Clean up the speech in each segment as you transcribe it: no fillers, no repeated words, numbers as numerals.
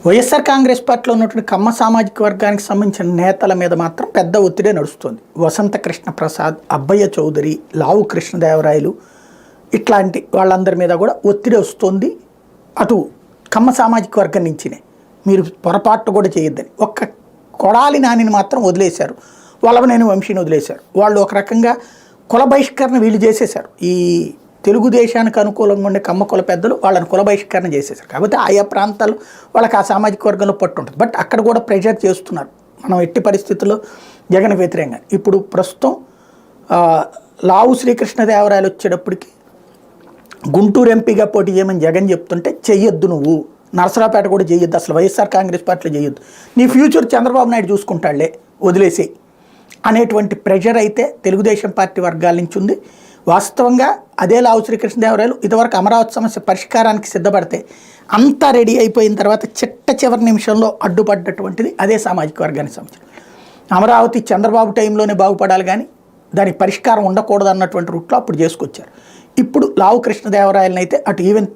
వైఎస్ఆర్ కాంగ్రెస్ పార్టీలో ఉన్నటువంటి కమ్మ సామాజిక వర్గానికి సంబంధించిన నేతల మీద మాత్రం పెద్ద ఒత్తిడే నడుస్తుంది. వసంత కృష్ణ ప్రసాద్, అబ్బయ్య చౌదరి, లావు కృష్ణదేవరాయలు ఇట్లాంటి వాళ్ళందరి మీద కూడా ఒత్తిడి వస్తుంది. అటు కమ్మ సామాజిక వర్గం నుంచినే మీరు పొరపాటు కూడా చేయొద్దని ఒక్క కొడాలి నానిని మాత్రం వదిలేశారు, వల్లభనేని వంశీని వదిలేశారు. వాళ్ళు ఒక రకంగా కుల బహిష్కరణ వీళ్ళు చేసేశారు. ఈ తెలుగుదేశానికి అనుకూలంగా ఉండే కమ్మ కుల పెద్దలు వాళ్ళని కుల బహిష్కరణ చేసేసారు. కాబట్టి ఆయా ప్రాంతాలు వాళ్ళకి ఆ సామాజిక వర్గంలో పట్టు ఉంటుంది. బట్ అక్కడ కూడా ప్రెషర్ చేస్తున్నారు. మనం ఎట్టి పరిస్థితుల్లో జగన్ వ్యతిరేకంగా. ఇప్పుడు ప్రస్తుతం లావు శ్రీకృష్ణదేవరాయలు వచ్చేటప్పటికి గుంటూరు ఎంపీగా పోటీ చేయమని జగన్ చెప్తుంటే చెయ్యొద్దు, నువ్వు నరసరావుపేట కూడా చేయొద్దు, అసలు వైఎస్ఆర్ కాంగ్రెస్ పార్టీలో చేయొద్దు, నీ ఫ్యూచర్ చంద్రబాబు నాయుడు చూసుకుంటాడులే, వదిలేసేయి అనేటువంటి ప్రెషర్ అయితే తెలుగుదేశం పార్టీ వర్గాల నుంచి ఉంది. వాస్తవంగా అదే లావు శ్రీకృష్ణదేవరాయలు ఇదివరకు అమరావతి సమస్య పరిష్కారానికి సిద్ధపడితే అంతా రెడీ అయిపోయిన తర్వాత చివరి నిమిషంలో అడ్డుపడ్డటువంటిది అదే సామాజిక వర్గానికి సంబంధించి. అమరావతి చంద్రబాబు టైంలోనే బాగుపడాలి కానీ దానికి పరిష్కారం ఉండకూడదు అన్నటువంటి రూట్లో అప్పుడు చేసుకొచ్చారు. ఇప్పుడు లావు కృష్ణదేవరాయలని అయితే అటు ఈవెన్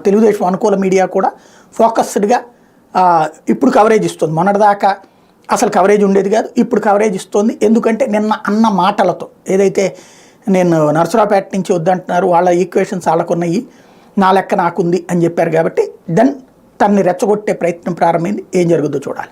తెలుగుదేశం అనుకూల మీడియా కూడా ఫోకస్డ్గా ఇప్పుడు కవరేజ్ ఇస్తుంది. మొన్నటిదాకా అసలు కవరేజ్ ఉండేది కాదు, ఇప్పుడు కవరేజ్ ఇస్తుంది. ఎందుకంటే నిన్న అన్న మాటలతో ఏదైతే నేను నరసరావుపేట నుంచి వద్దంటున్నారు, వాళ్ళ ఈక్వేషన్స్ వాళ్ళకున్నాయి, నా లెక్క నాకుంది అని చెప్పారు. కాబట్టి దెన్ తనని రెచ్చగొట్టే ప్రయత్నం ప్రారంభమైంది. ఏం జరుగుద్దో చూడాలి.